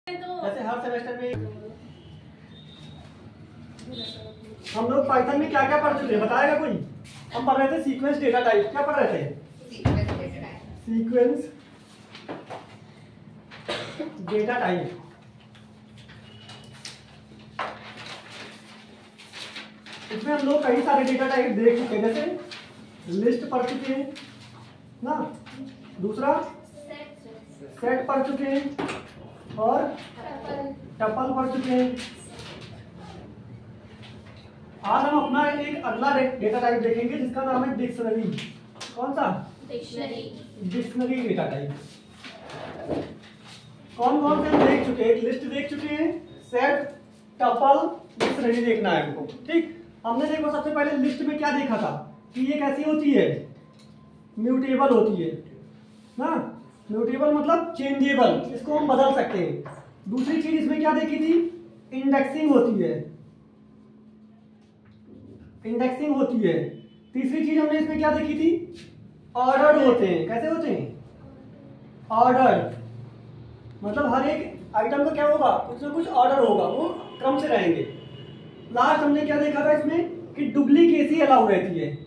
जैसे हर सेमेस्टर में हम लोग पाइथन में क्या क्या पढ़ चुके हैं बताएगा कोई? हम पढ़ रहे थे सीक्वेंस डेटा टाइप। क्या पढ़ रहे थे? Sequence data type. इसमें हम लोग कई सारे डेटा टाइप देख चुके हैं, जैसे लिस्ट पढ़ चुके हैं ना, दूसरा सेट पढ़ चुके हैं और टपल पढ़ चुके हैं। आज हम अपना एक अगला डेटा टाइप देखेंगे जिसका नाम है डिक्शनरी। कौन सा? Dictionary data type. कौन कौन से हम देख चुके हैं? एक लिस्ट देख चुके हैं, सेट, टपल, डिक्शनरी देखना है हमको। ठीक, हमने देखो सबसे पहले लिस्ट में क्या देखा था कि ये कैसी होती है? म्यूटेबल होती है ना। म्यूटेबल मतलब चेंजेबल, इसको हम बदल सकते हैं। दूसरी चीज इसमें क्या देखी थी? इंडेक्सिंग होती है, इंडेक्सिंग होती है। तीसरी चीज हमने इसमें क्या देखी थी? ऑर्डर्ड होते हैं। कैसे होते हैं? ऑर्डर मतलब हर एक आइटम का क्या होगा? कुछ ना कुछ ऑर्डर होगा, वो क्रम से रहेंगे। लास्ट हमने क्या देखा था इसमें कि डुप्लीकेसी अलाउ रहती है।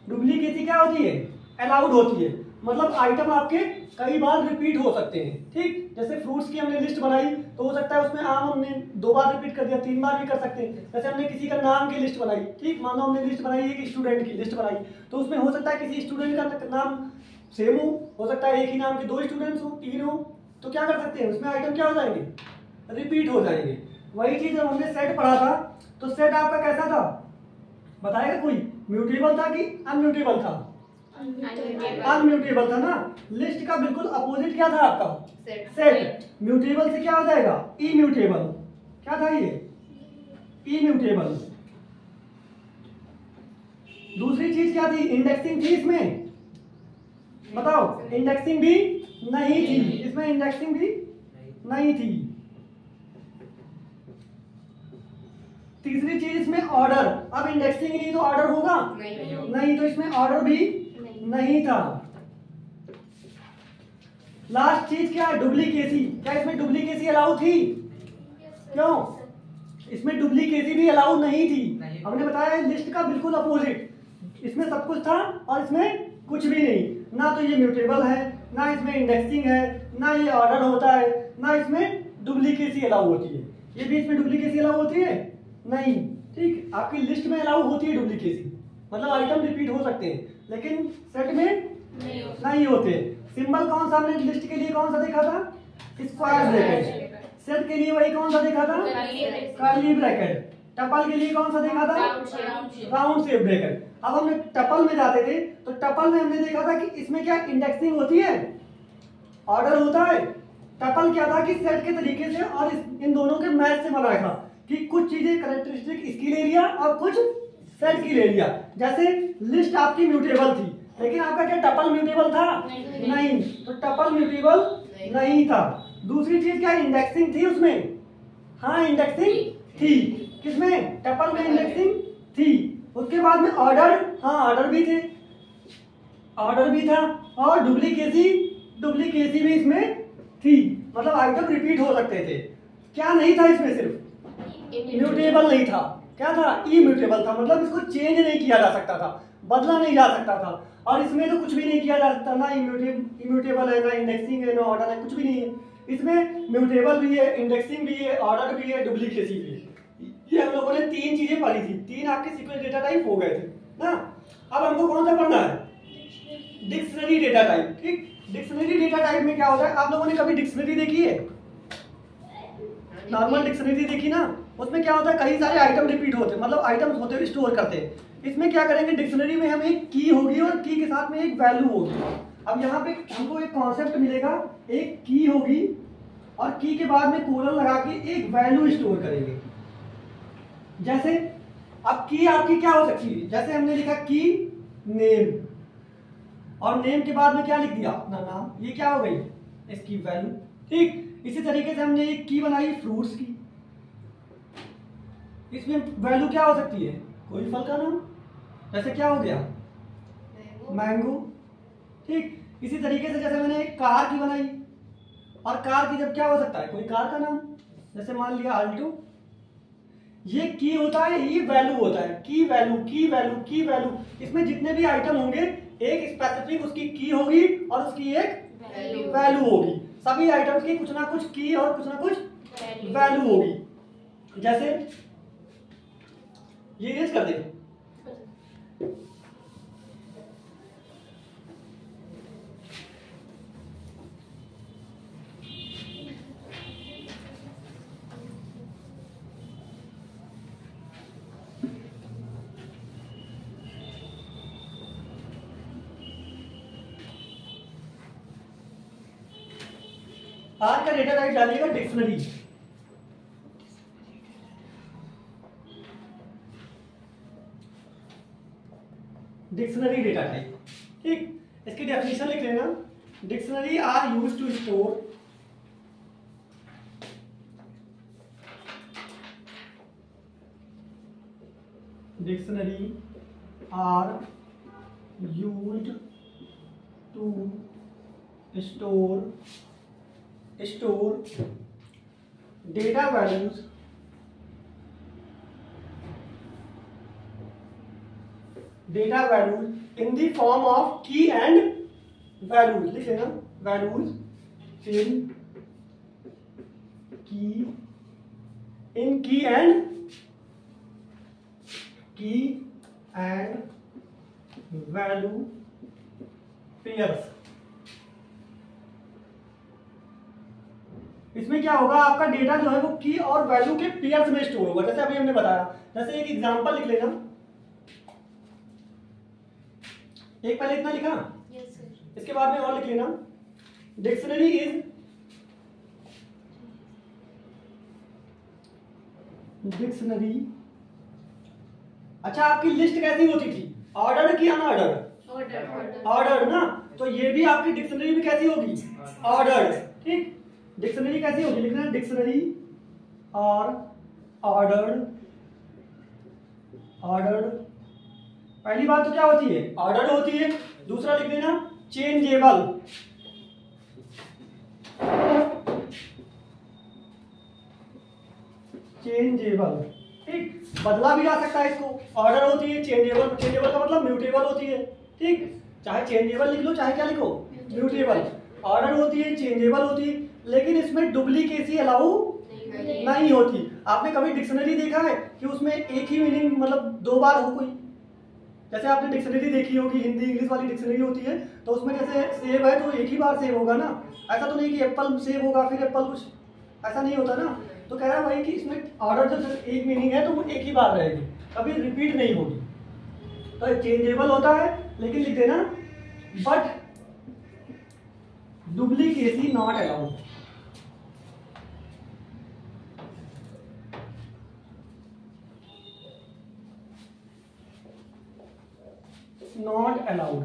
डुप्लीकेसी क्या होती है? अलाउड होती है, मतलब आइटम आपके कई बार रिपीट हो सकते हैं। ठीक, जैसे फ्रूट्स की हमने लिस्ट बनाई तो हो सकता है उसमें आम हमने 2 बार रिपीट कर दिया, 3 बार भी कर सकते हैं। जैसे हमने किसी का नाम की लिस्ट बनाई, ठीक, मान लो हमने लिस्ट बनाई एक स्टूडेंट की लिस्ट बनाई, तो उसमें हो सकता है किसी स्टूडेंट का नाम सेम हो सकता है एक ही नाम के 2 स्टूडेंट्स हो, 3 हो, तो क्या कर सकते हैं उसमें आइटम क्या हो जाएंगे? रिपीट हो जाएंगे। वही चीज जब हमने सेट पढ़ा था तो सेट आपका कैसा था बताएगा कोई? म्यूटेबल था कि अनम्यूटेबल था? अनम्यूटेबल था ना। लिस्ट का बिल्कुल अपोजिट क्या था आपका? सेट। म्यूटेबल से क्या हो जाएगा? इम्यूटेबल। क्या था ये? इम्यूटेबल। दूसरी चीज क्या थी? इंडेक्सिंग थी इसमें, बताओ? इंडेक्सिंग भी नहीं थी इसमें, इंडेक्सिंग भी नहीं थी। तीसरी चीज इसमें ऑर्डर। अब इंडेक्सिंग नहीं तो ऑर्डर होगा? नहीं, तो इसमें ऑर्डर भी नहीं था। लास्ट चीज क्या है? डुप्लीकेसी। क्या इसमें डुप्लीकेसी अलाउ थी? क्यों? इसमें डुप्लीकेसी भी अलाउ नहीं थी। हमने बताया लिस्ट का बिल्कुल अपोजिट, इसमें सब कुछ था और इसमें कुछ भी नहीं। ना तो ये म्यूटेबल है, ना इसमें इंडेक्सिंग है, ना ये ऑर्डर होता है, ना इसमें डुप्लीकेसी अलाउ होती है। ये भी इसमें डुप्लीकेसी अलाउ होती है? नहीं। ठीक, आपकी लिस्ट में अलाउ होती है डुप्लीकेसी, मतलब आइटम रिपीट हो सकते हैं, लेकिन सेट में नहीं होते। सिंबल कौन सा हमने लिस्ट के लिए कौन सा देखा था? Square bracket. सेट के लिए वही कौन सा देखा था? Curly bracket. टपल के लिए कौन सा देखा था? Round shape bracket. अब हमने टपल में जाते थे तो टपल में हमने देखा था कि इसमें क्या इंडेक्सिंग होती है, ऑर्डर होता है। टपल क्या था कि सेट के तरीके से और इन दोनों के मैच से बना था कि कुछ चीजें कैरेक्टरिस्टिक इसकी ले लिया और कुछ सेट की ले लिया। जैसे लिस्ट आपकी म्यूटेबल थी, लेकिन आपका क्या टपल म्यूटेबल था? नहीं, तो टपल म्यूटेबल नहीं था। दूसरी चीज क्या? इंडेक्सिंग थी उसमें? हाँ, इंडेक्सिंग थी। किसमें? टपल में इंडेक्सिंग थी। उसके बाद में ऑर्डर, हाँ ऑर्डर भी थे, ऑर्डर भी था, और डुप्लीकेसी भी इसमें थी, मतलब आइटम रिपीट हो सकते थे। क्या नहीं था इसमें? सिर्फ म्यूटेबल नहीं था। क्या था? इम्यूटेबल था, मतलब इसको चेंज नहीं किया जा सकता था, बदला नहीं जा सकता था। और इसमें तो कुछ भी नहीं किया जा सकता, ना इम्यूटेबल है, ना इंडेक्सिंग है, ना ऑर्डर है, कुछ भी नहीं है। इसमें म्यूटेबल भी है, इंडेक्सिंग भी है, ऑर्डर भी है, डुप्लीकेसी भी है। ये हम लोगों ने 3 चीजें पढ़ी थी, 3 आपके सीक्वेंस डेटा टाइप हो गए थे ना। अब हमको कौन सा पढ़ना है? Dictionary data type. ठीक, डिक्शनरी डेटा टाइप में क्या होता है? आप लोगों ने कभी डिक्शनरी देखी है? नॉर्मल डिक्शनरी देखी ना, उसमें क्या होता है? कई सारे आइटम रिपीट होते हैं, मतलब आइटम्स होते हुए स्टोर करते हैं। इसमें क्या करेंगे? डिक्शनरी में हमें एक की होगी और की के साथ में एक वैल्यू होगी। अब यहाँ पे हमको एक कॉन्सेप्ट मिलेगा, एक की होगी और की के बाद में कोलन लगा के एक वैल्यू स्टोर करेंगे। जैसे अब की आपकी क्या हो सकती है? जैसे हमने लिखा की नेम, और नेम के बाद में क्या लिख दिया? अपना नाम। ये क्या हो गई? इसकी वैल्यू। ठीक, इसी तरीके से हमने एक की बनाई फ्रूट्स की, इसमें वैल्यू क्या हो सकती है? कोई फल का नाम, जैसे क्या हो गया? मैंगो। ठीक, इसी तरीके से जैसे मैंने एक कार की बनाई, और कार की जब क्या हो सकता है, कोई कार का नाम, जैसे मान लिया आल्टो, ये की होता है, ये वैल्यू होता है, की वैल्यू की वैल्यू की वैल्यू। इसमें जितने भी आइटम होंगे एक स्पेसिफिक उसकी की होगी और उसकी एक वैल्यू होगी। सभी आइटम्स की कुछ ना कुछ की और कुछ ना कुछ वैल्यू होगी। जैसे ये इरेज कर देंगे, आज का डेटा टाइप डालिएगा डिक्शनरी। डिक्शनरी डेटा टाइप, ठीक। इसकी डेफिनेशन लिख लेना। Dictionary are used to store dictionary are used to store data values in the form of key and values। लिख लेना, values in key and value pairs। इसमें क्या होगा, आपका डेटा जो है वो की और वैल्यू के पेयर्स में स्टोर होगा। जैसे अभी हमने बताया, जैसे एक एग्जांपल लिख लेना, एक पहले इतना लिखा, yes, इसके बाद में और लिख लेना, डिक्शनरी इज डिक्शनरी। अच्छा, आपकी लिस्ट कैसी होती थी, ऑर्डर की अनऑर्डर? ऑर्डर ना, तो ये भी आपकी डिक्शनरी भी कैसी होगी, ऑर्डर, ठीक। डिक्शनरी कैसी होगी, लिखना डिक्शनरी और ऑर्डर्ड। पहली बात तो क्या होती है, ऑर्डर्ड होती है। दूसरा लिख देना चेंजेबल। ठीक, बदला भी जा सकता है इसको। ऑर्डर होती है चेंजेबल, चेंजेबल का मतलब म्यूटेबल होती है, ठीक। चाहे चेंजेबल लिख लो चाहे क्या लिखो, म्यूटेबल। ऑर्डर होती है, चेंजेबल होती है, लेकिन इसमें डुप्लीकेसी अलाउ नहीं होती। आपने कभी डिक्शनरी देखा है कि उसमें एक ही मीनिंग मतलब दो बार हो कोई? जैसे आपने डिक्शनरी देखी होगी, हिंदी इंग्लिश वाली डिक्शनरी होती है, तो उसमें जैसे सेव है तो एक ही बार सेव होगा ना। ऐसा तो नहीं कि एप्पल सेव होगा फिर एप्पल कुछ, ऐसा नहीं होता ना। तो कह रहा है वही कि इसमें ऑर्डर जो एक मीनिंग है तो वो एक ही बार रहेगी, कभी रिपीट नहीं होगी। तो चेंजेबल होता है, लेकिन लिख देना but duplicacy not allowed. Not allowed,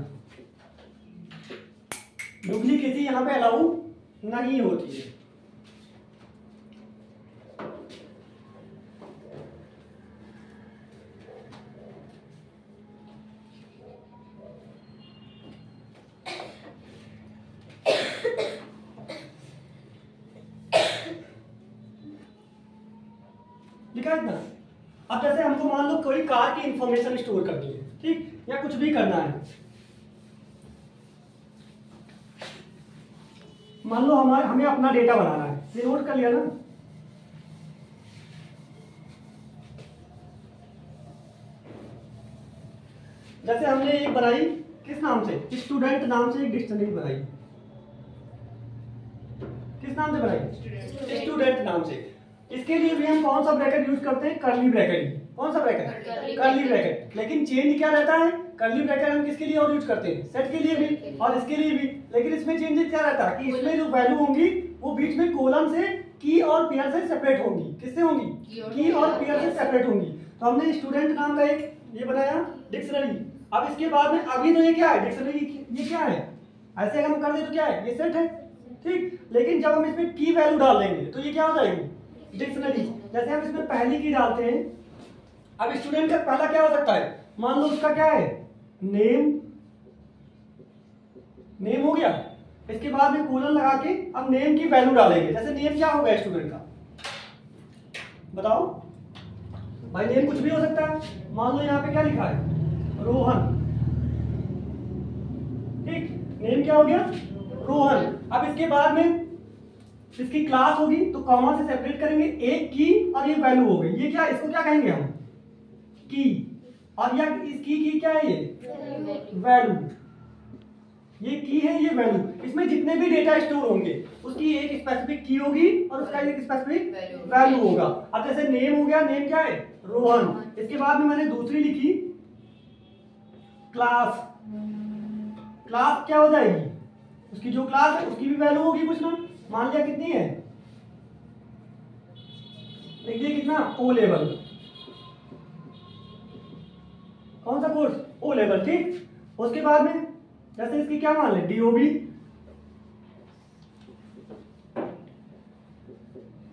duplicacy यहां पे अलाउ नहीं होती है। लिखा है ना। अब जैसे हमको मान लो कोई कार की इंफॉर्मेशन स्टोर करनी है, ठीक, या कुछ भी करना है। मान लो हमें अपना डेटा बनाना है, ये नोट कर लिया ना। जैसे हमने एक बनाई, किस नाम से, स्टूडेंट नाम से एक डिक्शनरी बनाई। किस नाम से बनाई, स्टूडेंट नाम से। इसके लिए भी हम कौन सा ब्रैकेट यूज करते हैं, कर्ली ब्रैकेट। कौन सा ब्रैकेट, कर्ली ब्रैकेट। लेकिन चेंज क्या रहता है, कर्ली ब्रैकेट हम किसके लिए और यूज करते हैं, सेट के लिए भी और इसके लिए भी। लेकिन इसमें चेंजेस क्या रहता है कि इसमें जो वैल्यू होंगी वो बीच में कोलन से की और पेयर से सेपरेट होंगी। किससे होंगी, की और पेयर से सेपरेट होंगी। तो हमने स्टूडेंट नाम का एक ये बनाया डिक्शनरी। अब इसके बाद में अभी तो ये क्या है, डिक्शनरी, ये क्या है, ऐसे अगर हम कर दे तो क्या है, ये सेट है, ठीक। लेकिन जब हम इसमें की वैल्यू डाल देंगे तो ये क्या हो जाएगी, डिक्शनरी। जैसे हम इसमें पहली की डालते हैं, अब स्टूडेंट का पहला क्या हो सकता है, मान लो उसका क्या है, नेम, नेम हो गया, इसके बाद में कोलन लगा के अब नेम की वैल्यू डालेंगे। जैसे नेम क्या होगा स्टूडेंट का, बताओ भाई, नेम कुछ भी हो सकता है। मान लो यहाँ पे क्या लिखा है, रोहन, ठीक, नेम क्या हो गया, रोहन। अब इसके बाद में इसकी क्लास होगी तो कॉमा से सेपरेट करेंगे, एक की और ये वैल्यू हो गई। ये क्या, इसको क्या कहेंगे हम, की, और यह इसकी की क्या है, ये वैल्यू, ये की है, ये वैल्यू। इसमें जितने भी डेटा स्टोर होंगे उसकी एक स्पेसिफिक की होगी और उसका एक स्पेसिफिक वैल्यू होगा। अब जैसे नेम हो गया, नेम क्या है, रोहन। इसके बाद में मैंने दूसरी लिखी क्लास, क्लास क्या हो जाएगी, उसकी जो क्लास है उसकी भी वैल्यू होगी कुछ ना। मान लिया कितनी है, देखिए कितना, ओ लेवल। कौन सा कोर्स, ओ लेवल, ठीक। उसके बाद में जैसे इसकी क्या मान ले, डीओबी,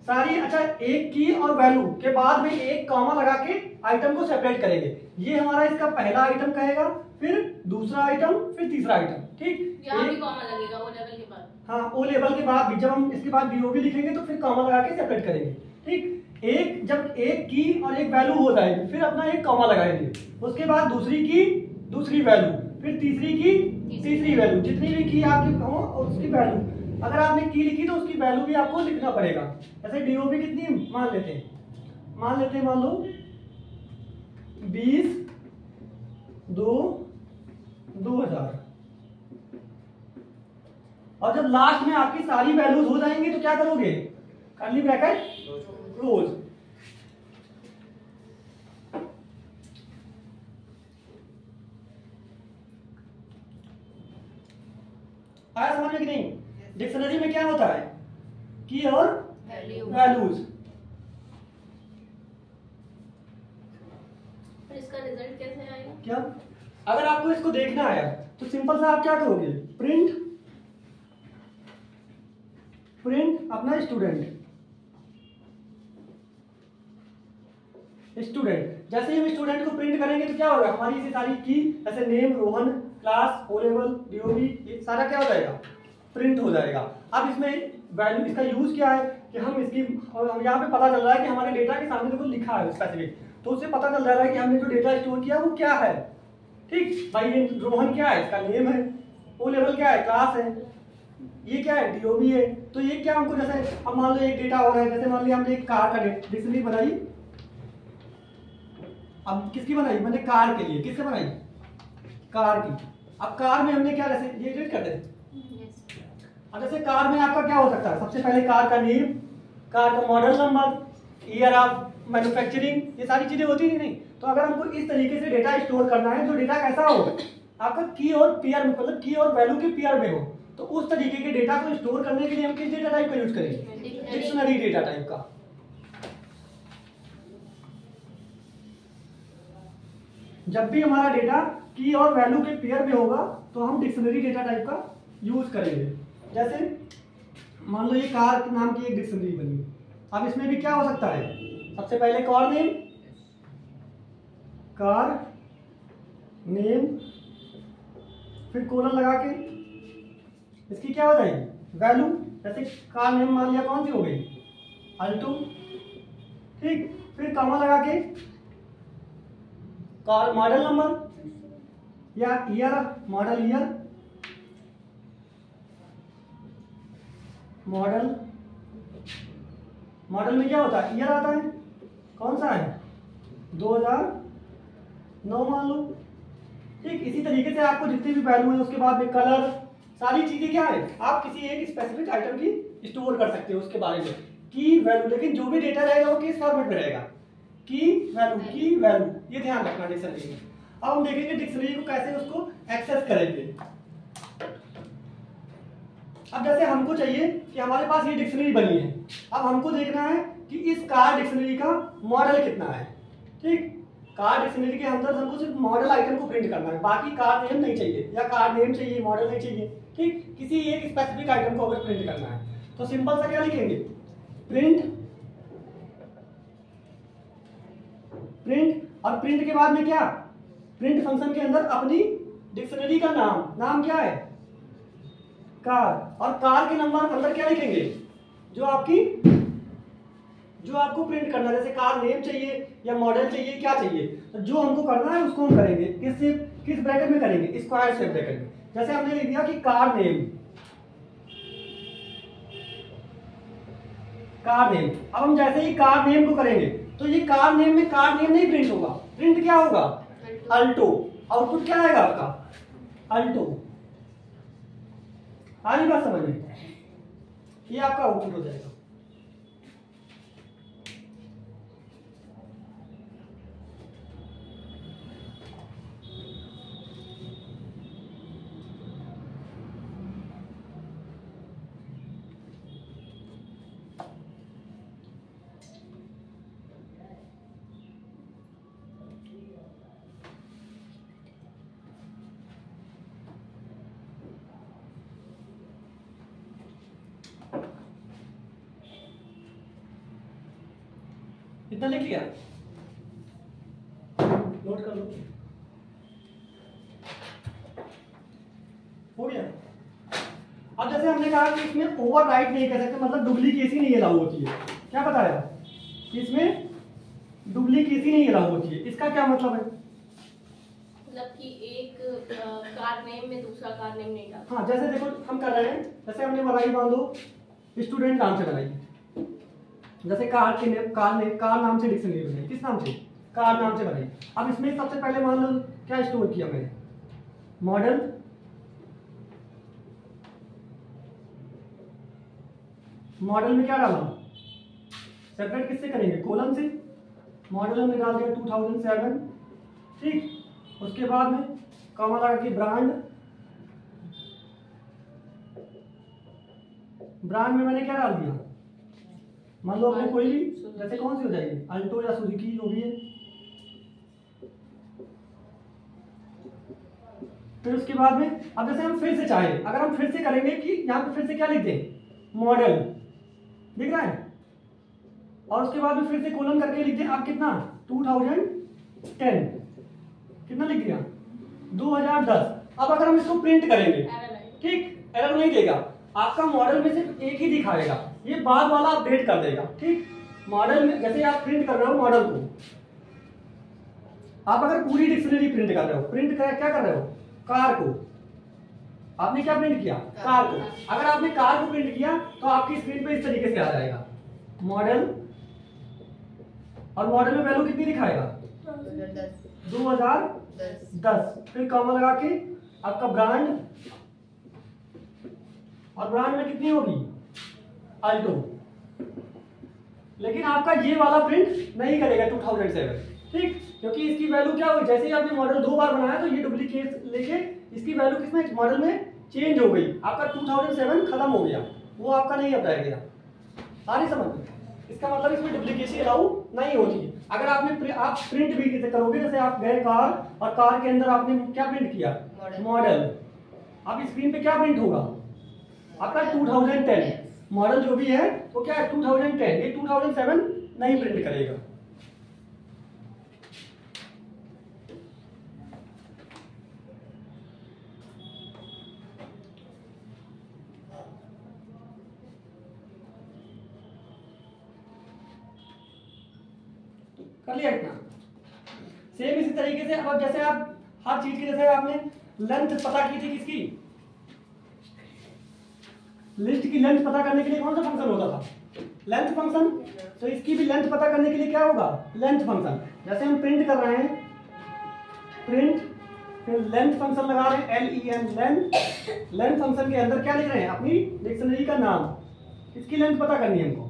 सारी। अच्छा, एक की और वैल्यू के बाद में एक कॉमा लगा के आइटम को सेपरेट करेंगे। ये हमारा इसका पहला आइटम कहेगा, फिर दूसरा आइटम, फिर तीसरा आइटम, ठीक। यहाँ भी कॉमा लगेगा ओ लेवल के बाद। हाँ, ओ लेवल के बाद भी जब हम इसके बाद डीओबी लिखेंगे तो फिर कॉमा लगा के सेपरेट करेंगे, ठीक। एक, जब एक की और एक वैल्यू हो जाएगी फिर अपना एक कॉमा लगाएंगे, उसके बाद दूसरी की, दूसरी वैल्यू, फिर तीसरी की, तीसरी वैल्यू, जितनी भी की आपकी हो उसकी वैल्यू। अगर आपने की लिखी तो उसकी वैल्यू भी आपको लिखना पड़ेगा। ऐसे डीओबी कितनी मान लेते हैं, मान लो 20/2/2000। और जब लास्ट में आपकी सारी वैल्यूज हो जाएंगी तो क्या करोगे, कर्ली ब्रैकेट क्लोज। आया समझ में कि नहीं। डिक्शनरी में क्या होता है, की और वैल्यूज। इसका रिजल्ट कैसे आएगा, क्या, अगर आपको इसको देखना है तो सिंपल सा आप क्या करोगे, प्रिंट अपना स्टूडेंट। जैसे ही हम स्टूडेंट को प्रिंट करेंगे तो क्या होगा, हमारी इसी सारी की, जैसे name, Rohan, class, O level, DOB, ये सारा क्या हो जाएगा, प्रिंट हो जाएगा। अब इसमें वैल्यू, इसका यूज क्या है कि हम इसकी, हम यहाँ पे पता चल रहा है कि हमारे डेटा के सामने देखो लिखा है स्पेसिफिक, तो उससे पता चल रहा है कि हमने जो डेटा स्टोर किया वो क्या है, ठीक। भाई ये रोहन क्या है, इसका नेम है, ओ लेवल क्या है, क्लास है, ये क्या है, डीओबी है। तो ये क्या हमको, जैसे अब मान लो एक डेटा हो रहा है, जैसे मान लिया हमने एक कार का डिक्शनरी बनाई। अब किसकी बनाई, मैंने कार के लिए, किससे बनाई, कार की। अब कार में हमने क्या, जैसे ये रीड करते हैं। अब जैसे कार में आपका क्या हो सकता है, सबसे पहले कार का नेम, कार का model number, year of manufacturing, ये सारी चीजें होती ही नहीं। तो अगर हमको इस तरीके से डेटा स्टोर करना है, जो डेटा कैसा हो, आपका की और पेयर, मतलब की और वैल्यू के पेयर में हो, तो उस तरीके के डेटा को स्टोर करने के लिए हम किस डेटा टाइप का यूज करेंगे, डिक्शनरी डेटा टाइप का। जब भी हमारा डेटा की और वैल्यू के पेयर में होगा तो हम डिक्शनरी डेटा टाइप का यूज करेंगे। जैसे मान लो ये कार नाम की एक डिक्शनरी बनी। अब इसमें भी क्या हो सकता है, सबसे पहले कार नेम, फिर कोलन लगा के इसकी क्या हो जाएगी, वैल्यू। जैसे कार नेम मान लिया कौन सी हो गई, अल्टो, ठीक। फिर कॉमा लगा के कार मॉडल नंबर या ईयर, मॉडल ईयर, मॉडल में क्या होता है, ईयर आता है, कौन सा है, 2009 मान लो, ठीक। इसी तरीके से आपको जितनी भी वैल्यू है, उसके बाद में कलर, सारी चीजें क्या है, आप किसी एक स्पेसिफिक आइटम की स्टोर कर सकते हो उसके बारे में, की वैल्यू। लेकिन जो भी डेटा रहेगा वो किस फॉर्मेट में रहेगा, की वैल्यू, ये ध्यान रखना डिक्शनरी में। अब हम देखेंगे डिक्शनरी को कैसे उसको एक्सेस करेंगे। अब जैसे हमको चाहिए कि हमारे पास ये डिक्शनरी बनी है, अब हमको देखना है कि इस कार डिक्शनरी का मॉडल कितना है, ठीक। कार डिक्शनरी के अंदर हमको सिर्फ मॉडल आइटम को प्रिंट करना है, बाकी कार नेम नहीं चाहिए, या कार नेम चाहिए, मॉडल नहीं चाहिए, ठीक। किसी एक स्पेसिफिक आइटम को अगर प्रिंट करना है तो सिंपल सा क्या लिखेंगे, प्रिंट, और प्रिंट के बाद में क्या, प्रिंट फंक्शन के अंदर अपनी डिक्शनरी का नाम क्या है, कार, और कार के नंबर अंदर क्या लिखेंगे, जो आपको प्रिंट करना है, जैसे कार नेम चाहिए या मॉडल चाहिए, क्या चाहिए, तो जो हमको करना है उसको हम करेंगे। किस ब्रैकेट में करेंगे, स्क्वायर से ब्रैकेट में। जैसे हमने लिख दिया कि कार नेम, अब हम जैसे ही कार नेम को करेंगे तो ये कार नेम में कार नेम नहीं प्रिंट होगा, प्रिंट क्या होगा, अल्टो। आउटपुट क्या आएगा आपका, अल्टो। आ रही बात समझ में, ये आपका आउटपुट हो जाएगा। इतना लिख लिया, नोट कर लो, हो गया। अब जैसे हमने कहा कि इसमें ओवरराइट नहीं कर सकते, मतलब डुप्लीकेसी नहीं अलाउ होती है। क्या बताया कि इसमें डुप्लीकेसी नहीं अलाउ होती है, इसका क्या मतलब है, मतलब कि एक कार नेम में दूसरा कार नेम नहीं डालता। हाँ, जैसे देखो हम कर रहे हैं, जैसे हमने बनाई मान लो स्टूडेंट नाम से बनाई, जैसे कार नाम से डिक्शनरी बनाई, किस नाम से, कार नाम से बनाई। अब इसमें सबसे पहले मान लो क्या स्टोर किया मैंने, मॉडल, मॉडल में क्या डाला, सेपरेट किससे करेंगे, कॉलम से। मॉडल हमने डाल दिया 2007, ठीक। उसके बाद में कॉमा लगा के ब्रांड में मैंने क्या डाल दिया, मान लो अपने कोई भी, जैसे कौन सी हो जाएगी, अल्टो या सुजुकी जो भी है। फिर उसके बाद में अब जैसे हम फिर से चाहें, अगर हम फिर से करेंगे कि यहाँ पे फिर से क्या लिख दें, मॉडल, दिख रहा है, और उसके बाद में फिर से कोलन करके लिख दें आप कितना, 2010, कितना लिख दिया, 2010। अब अगर हम इसको प्रिंट करेंगे, ठीक, एरर नहीं देगा, आपका मॉडल में सिर्फ एक ही दिखाएगा, ये बाद वाला अपडेट कर देगा, ठीक। मॉडल में जैसे आप प्रिंट कर रहे हो मॉडल को, आप अगर पूरी डिक्शनरी प्रिंट कर रहे हो, क्या कर रहे हो, कार को, आपने क्या प्रिंट किया, कार को। अगर आपने कार को प्रिंट किया तो आपकी स्क्रीन पे इस तरीके से आ जाएगा मॉडल, और मॉडल में वैल्यू कितनी दिखाएगा, 2010। फिर कॉमा लगा के आपका ब्रांड, और ब्रांड में कितनी होगी, अल्टो। लेकिन आपका ये वाला प्रिंट नहीं करेगा 2007, ठीक, क्योंकि इसकी वैल्यू क्या हुई, जैसे ही आपने मॉडल 2 बार बनाया तो ये डुप्लीकेट लेके इसकी वैल्यू किसमें, मॉडल में चेंज हो गई, आपका 2007 खत्म हो गया, वो आपका नहीं अपडाया गया। सारी समझ में, इसका मतलब इसमें डुप्लीकेसी अलाउ नहीं होती है। अगर आप प्रिंट भी करोगे, जैसे आप गए कार, और कार के अंदर आपने क्या प्रिंट किया, मॉडल, अब स्क्रीन पे क्या प्रिंट होगा आपका 2010, मॉडल जो भी है वो क्या है 2010, ये 2007 नहीं प्रिंट करेगा। कर लिया इतना। सेम इसी तरीके से अब जैसे आप हर चीज की, जैसे आपने लेंथ पता की थी किसकी, लिस्ट की लेंथ पता करने के लिए कौन सा फंक्शन होता था, लेंथ फंक्शन। तो इसकी भी लेंथ पता करने के लिए क्या होगा, लेंथ फंक्शन। जैसे हम प्रिंट कर रहे हैं, प्रिंट, फिर लेंथ फंक्शन लगा रहे हैं, LEN, लेंथ फंक्शन के अंदर क्या लिख रहे हैं, अपनी डिक्शनरी का नाम। इसकी लेंथ पता करनी है हमको,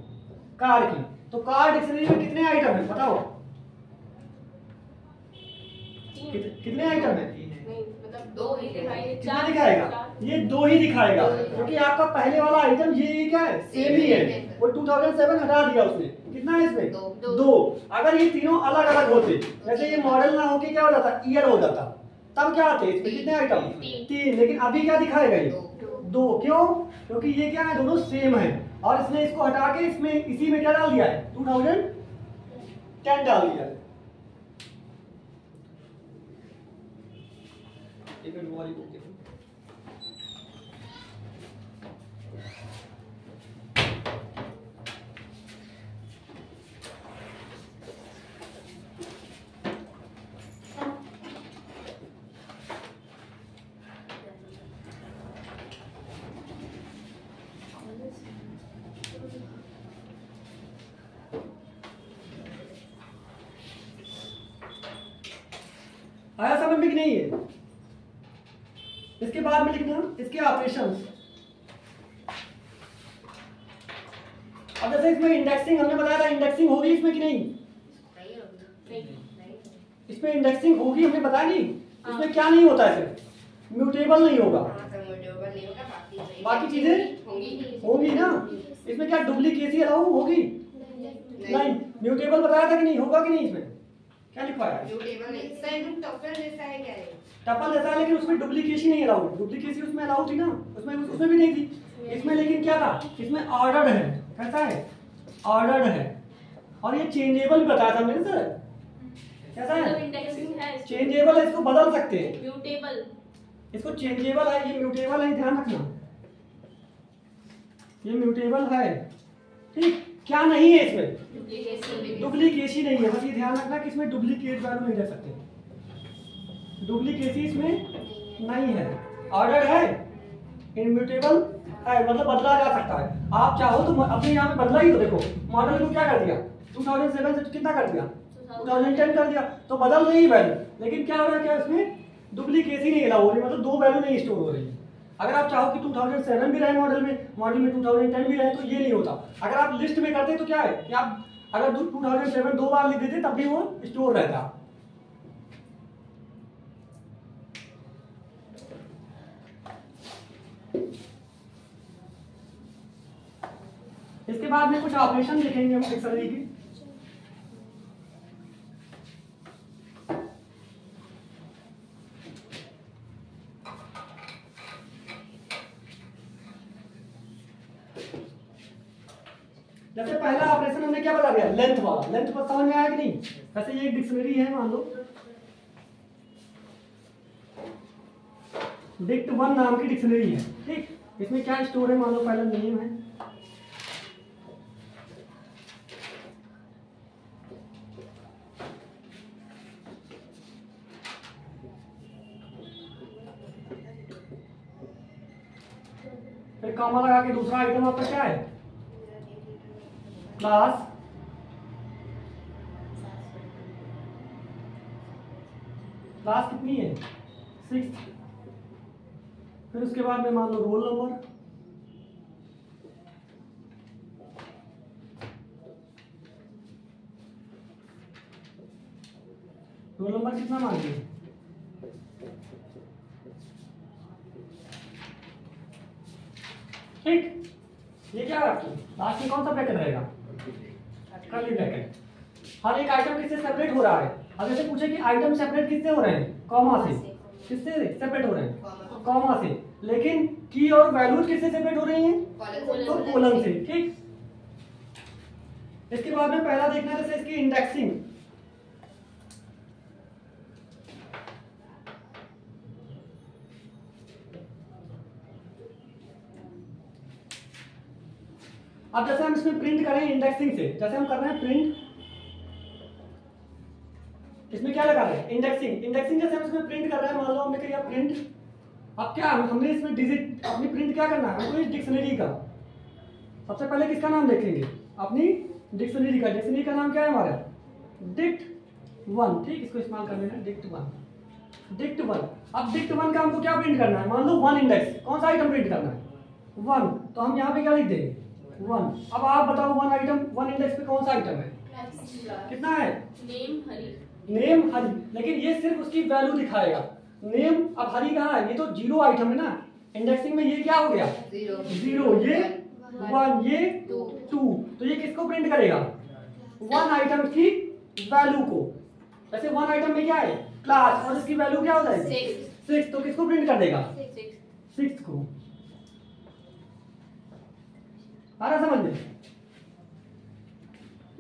कार की। तो कार डिक्शनरी में कितने आइटम है बताओ, कितने आइटम है, मतलब 2 ही दिखाएगा, कितना दिखाएगा, ये 2 ही दिखाएगा, क्योंकि आपका पहले वाला आइटम ये क्या है, सेम ही है, वो 2007 हटा दिया उसने। कितना है इसमें, 2। अगर ये तीनों अलग अलग होते, जैसे ये मॉडल ना होके क्या हो जाता, ईयर हो जाता, तब क्या आते, इसमें कितने आइटम, 3। लेकिन अभी क्या दिखाएगा ये, 2। क्यों, क्योंकि ये क्या है, दोनों सेम है, और इसने इसको हटा के इसमें इसी में क्या डाल दिया है, 2010 डाल दिया है। आया समझ में कि नहीं है? इसके बाद में लिखना इसके ऑपरेशंस। अब जैसे इसमें इंडेक्सिंग हमने बताया था, इंडेक्सिंग होगी इसमें कि नहीं? इसमें इंडेक्सिंग होगी हमने बताया नहीं। इसमें क्या नहीं होता है? सिर्फ म्यूटेबल नहीं होगा, बाकी चीजें होंगी ना। इसमें क्या डुप्लीकेसी अलाउ होगी? नहीं। म्यूटेबल बताया था कि नहीं? होगा कि नहीं? इसमें क्या लिखा है? टपल जैसा है, लेकिन उसमें डुप्लीकेसी नहीं अलाउ। डुप्लीकेसी उसमें अलाउ थी ना, उसमें भी नहीं थी। इसमें लेकिन क्या था? इसमें ऑर्डर्ड है। कैसा है? ऑर्डर्ड है। और ये चेंजेबल भी बताया था मैंने सर। कैसा है? चेंजेबल है, इसको बदल सकते हैं। म्यूटेबल, इसको चेंजेबल है, ये म्यूटेबल है, ध्यान रखना। ये म्यूटेबल है, ठीक। क्या नहीं है इसमें? डुप्लीकेसी नहीं है। बस ये ध्यान रखना कि इसमें डुप्लीकेट वैल्यू नहीं रख सकते। डुप्लीकेसी इसमें नहीं है। ऑर्डर है, इम्यूटेबल है, मतलब बदला जा सकता है। आप चाहो तो अपने यहाँ पे बदला ही तो देखो। मॉडल को क्या कर दिया? 2007 से कितना कर दिया? 2010 कर दिया, तो बदल रही वैल्यू। लेकिन क्या हो रहा है? क्या इसमें डुप्लीकेसी नहीं अलाउ हो रही, मतलब दो वैल्यू नहीं स्टोर हो रही है। अगर आप चाहो कि 2007 भी रहे मॉडल में 2010 भी रहे, तो ये नहीं होता। अगर आप लिस्ट में करते तो क्या है कि आप अगर 2007 दो बार लिख देते तब भी वो स्टोर रहता। इसके बाद में कुछ ऑपरेशन लिखेंगे हम डिक्शनरी की। जैसे पहला ऑपरेशन हमने क्या बता दिया? लेंथ वाला। लेंथ पर समझ में आया कि नहीं? वैसे ये एक डिक्शनरी है, मान लो डिक्ट 1 नाम की डिक्शनरी है, ठीक। इसमें क्या स्टोर है? मान लो पहला नेम है, फिर कॉमा लगा के दूसरा आइटम आपका क्या है? क्लास। क्लास कितनी है? 6। फिर उसके बाद में मान लो रोल नंबर, रोल नंबर कितना मान लिया? ठीक। ये क्या आपकी लास्ट में कौन सा ब्रैकेट रहेगा? Curly bracket. हर एक आइटम किससे सेपरेट हो रहा है? अब जैसे पूछे कि आइटम सेपरेट किससे हो रहे हैं? कॉमा से। किससे सेपरेट हो रहे हैं? कॉमा से। लेकिन की और वैल्यूज किससे सेपरेट हो रही हैं? तो कॉलम से, ठीक। इसके बाद में पहला देखना है जैसे इसकी इंडेक्सिंग। अब जैसे हम इसमें प्रिंट करें इंडेक्सिंग से, जैसे हम कर रहे हैं प्रिंट, इसमें क्या लगा रहे हैं? इंडेक्सिंग। इंडेक्सिंग जैसे हम इसमें प्रिंट कर रहे हैं, मान लो हमने किया प्रिंट। अब क्या हमने इसमें डिजिट अपनी प्रिंट क्या करना है? हमको इस डिक्शनरी का सबसे पहले किसका नाम देखेंगे? अपनी डिक्शनरी का। डिक्शनरी का नाम क्या है हमारा? डिक्ट 1, ठीक। इसको इस्तेमाल कर लेना, डिक्ट 1। डिक्ट 1। अब डिक्ट 1 का हमको क्या प्रिंट करना है? मान लो 1 इंडेक्स। कौन सा आइटम प्रिंट करना है? 1। तो हम यहाँ पे क्या लिख देंगे? 1। अब आप बताओ 1 आइटम 1 इंडेक्स पे कौन सा आइटम है? कितना है? नेम हरी। नेम हरी। लेकिन ये सिर्फ उसकी वैल्यू दिखाएगा। नेम अब हरी कहाँ है? ये तो 0 आइटम है ना। इंडेक्सिंग में ये क्या हो गया? 0। ये 1, ये 2। तो ये किसको प्रिंट करेगा? 1 आइटम की वैल्यू को। वैसे 1 आइटम में क्या है? क्लास। और इसकी वैल्यू क्या हो जाएगी? 6। तो किसको प्रिंट कर देगा? 6 को। आ रहा समझ में?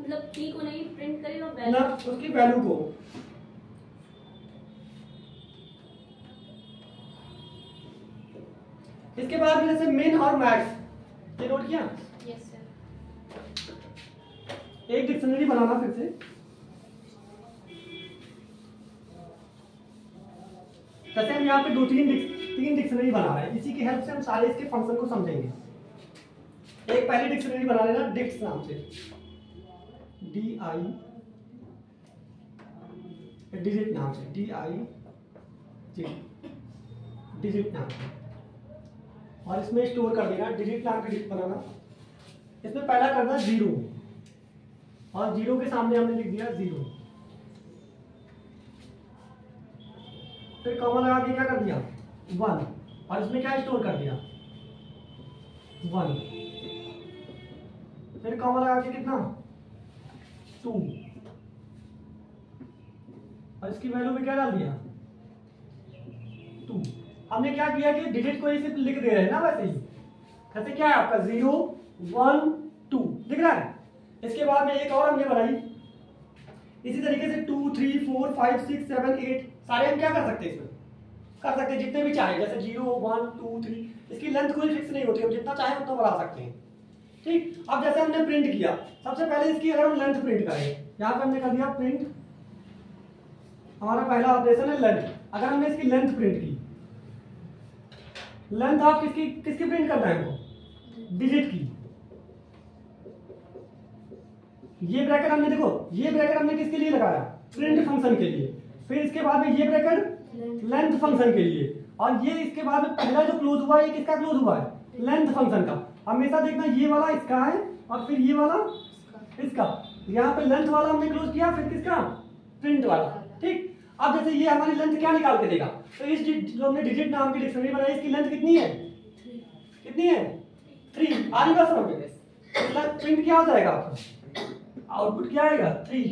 मतलब की को नहीं प्रिंट करेगा, ना, उसकी वैल्यू को। इसके बाद जैसे मिन और मैक्स, ये नोट किया? Yes sir. एक डिक्शनरी बनाना फिर से। जैसे हम यहाँ पे 3 डिक्शनरी बना रहे हैं, इसी की हेल्प से हम सारे इसके फंक्शन को समझेंगे। एक पहली डिक्शनरी बना लेना डिक्स नाम से, DI, डिजिट नाम से, DI डिजिट नाम, और इसमें स्टोर कर देना डिजिट नाम की डिजिट बनाना। इसमें पहला करना 0, और 0 के सामने हमने लिख दिया 0, फिर कॉमा लगा के क्या कर दिया 1, और इसमें क्या स्टोर कर दिया 1, फिर कॉमा लगा के कितना 2, और इसकी वैल्यू में क्या डाल दिया 2। हमने क्या किया कि डिजिट को इसे लिख दे रहे हैं ना, वैसे ही जैसे क्या है आपका 0 1 2 लिख रहा है। इसके बाद में एक और हमने बनाई इसी तरीके से 2 3 4 5 6 7 8 सारे हम क्या कर सकते हैं इसमें कर सकते हैं जितने भी चाहे, जैसे 0 1 2 3। इसकी लेंथ कोई फिक्स नहीं होती, हम जितना चाहे उतना बढ़ा सकते हैं। ठीक, अब जैसे हमने प्रिंट किया, सबसे पहले इसकी अगर हम लेंथ प्रिंट करें, यहाँ पे हमने कर दिया प्रिंट, हमारा पहला ऑपरेशन है लेंथ। अगर हमने इसकी लेंथ प्रिंट की, लेंथ आप किसकी प्रिंट करना है हमको डिजिट की। ये ब्रैकेट हमने देखो, ये ब्रैकेट हमने किसके लिए लगाया प्रिंट फंक्शन के लिए, फिर इसके बाद में ये ब्रैकेट लेंथ फंक्शन के लिए, और ये इसके बाद में पहला जो क्लोज हुआ है ये किसका क्लोज हुआ है लेंथ फंक्शन का। हमेशा देखना ये वाला इसका है और फिर ये वाला इसका, यहाँ पे लेंथ वाला हमने क्लोज किया, फिर किसका प्रिंट वाला। ठीक, अब जैसे ये हमारी लेंथ क्या निकाल के देगा, तो इस जो हमने डिजिट नाम की डिक्शनरी बनाई इसकी लेंथ कितनी है 3। आ रही बात समझ में, प्रिंट क्या हो जाएगा आपका आउटपुट क्या आएगा 3।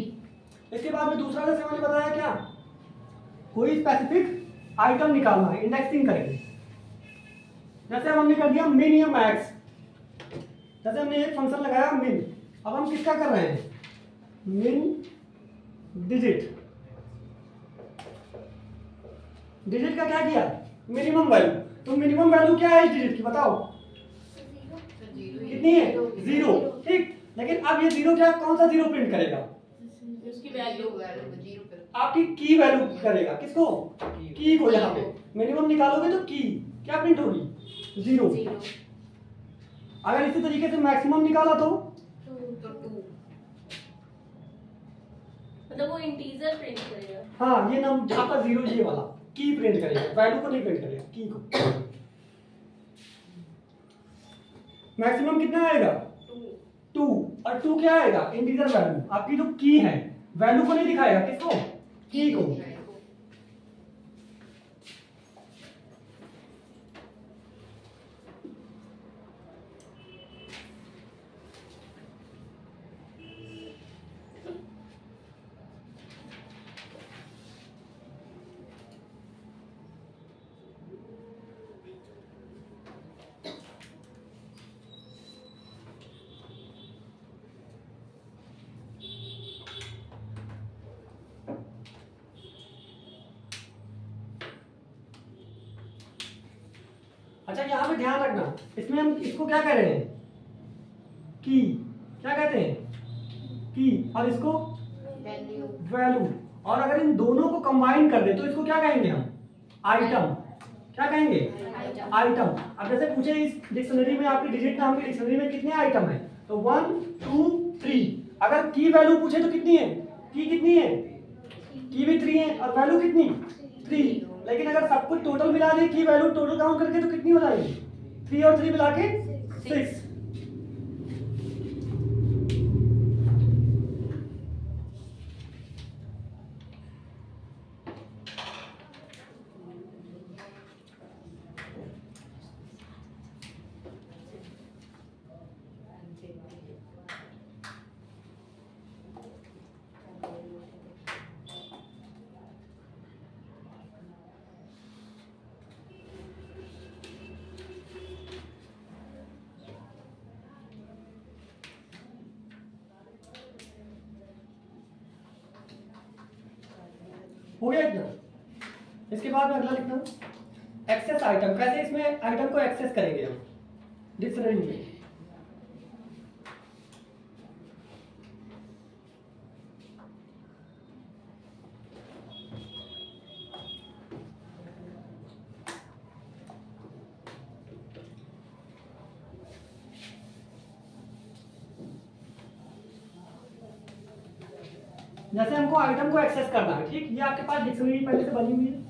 इसके बाद में दूसरा जैसे मैंने बताया क्या, कोई स्पेसिफिक आइटम निकालना है, इंडेक्सिंग करेंगे। जैसे अब हमने कर दिया मिन या मैक्स, जैसे हमने एक फंक्शन लगाया मिन, अब हम किसका कर रहे हैं मिन डिजिट। डिजिट का क्या किया मिनिमम वैल्यू, तो मिनिमम वैल्यू क्या है इस डिजिट की बताओ कितनी है 0। ठीक, लेकिन अब ये 0 क्या कौन सा 0 प्रिंट करेगा उसकी वैल्यू आपकी की वैल्यू करेगा, किसको की को। यहाँ पे मिनिमम निकालोगे तो की क्या प्रिंट होगी 0। अगर इसी तरीके से मैक्सिमम निकाला तो 2, मतलब वो इंटीजर प्रिंट करेगा। हाँ, ये नाम आपका 0 ये वाला की प्रिंट करेगा, वैल्यू को नहीं प्रिंट करेगा की को। मैक्सिमम कितना आएगा 2, और 2 क्या आएगा इंटीजर वैल्यू, आपकी जो की है वैल्यू को नहीं दिखाएगा, किसको की को। अच्छा, यहाँ पे ध्यान रखना, इसमें हम इसको क्या कह रहे हैं की, क्या कहते हैं की, और इसको वैल्यू। और अगर इन दोनों को कंबाइन कर दे तो इसको क्या कहेंगे हम आइटम। क्या कहेंगे आइटम। अब जैसे पूछे इस डिक्शनरी में आपकी डिजिट नाम की डिक्शनरी में कितने आइटम है, तो 1 2 3। अगर की वैल्यू पूछे तो कितनी है की कितनी है की भी 3 है, और वैल्यू कितनी 3। लेकिन अगर सब कुछ टोटल मिला दे की वैल्यू टोटल काउंट करके तो कितनी हो जाएगी 3 और 3 मिला के 6। हो गया इतना। इसके बाद में अगला लिखना एक्सेस आइटम। कैसे इसमें आइटम को एक्सेस करेंगे हम डिक्शनरी में। जैसे हमको आइटम को एक्सेस करना है, ठीक, ये आपके पास डिक्शनरी पहले से बनी हुई है,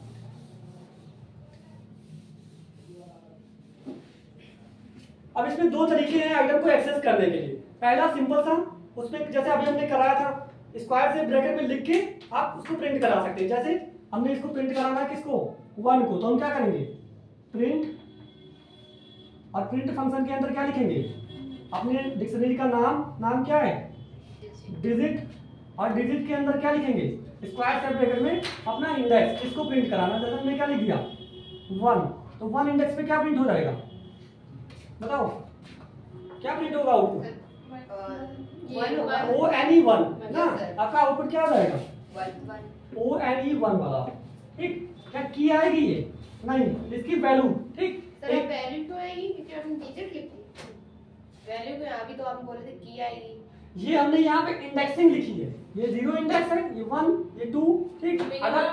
अब इसमें दो तरीके हैं आइटम को एक्सेस करने के लिए। पहला सिंपल सा, उसमें जैसे अभी हमने कराया था, स्क्वायर से ब्रैकेट में लिख के आप उसको प्रिंट करा सकते हैं। जैसे हमने इसको प्रिंट कराना है किसको, 1 को, तो हम क्या करेंगे, प्रिंट, और प्रिंट फंक्शन के अंदर क्या लिखेंगे, अपने डिक्शनरी का नाम क्या है, डिजिट, और डिजिट के अंदर क्या लिखेंगे, स्क्वायर से ब्रैकेट में अपना इंडेक्स, इसको प्रिंट कराना। जैसे हमने क्या लिख दिया 1, तो 1 इंडेक्स पे क्या प्रिंट हो जाएगा, बताओ क्या प्रिंट होगा आउटपुट, ONE1 ना, आपका आउटपुट क्या हो जाएगा, ONE1 वाला। ठीक, क्या की आएगी ये, नहीं, इसकी वैल्यू। ठीक, सर वैल्यू तो आएगी क्योंकि हम डिजिट लिखते हैं, वैल्यू को यहाँ भी तो आप बोले थे की आएगी। ये हमने यहाँ पे इंडेक्सिंग लिखी है, ये 0 इंडेक्स है, ये 1, ये 2। ठीक, अगर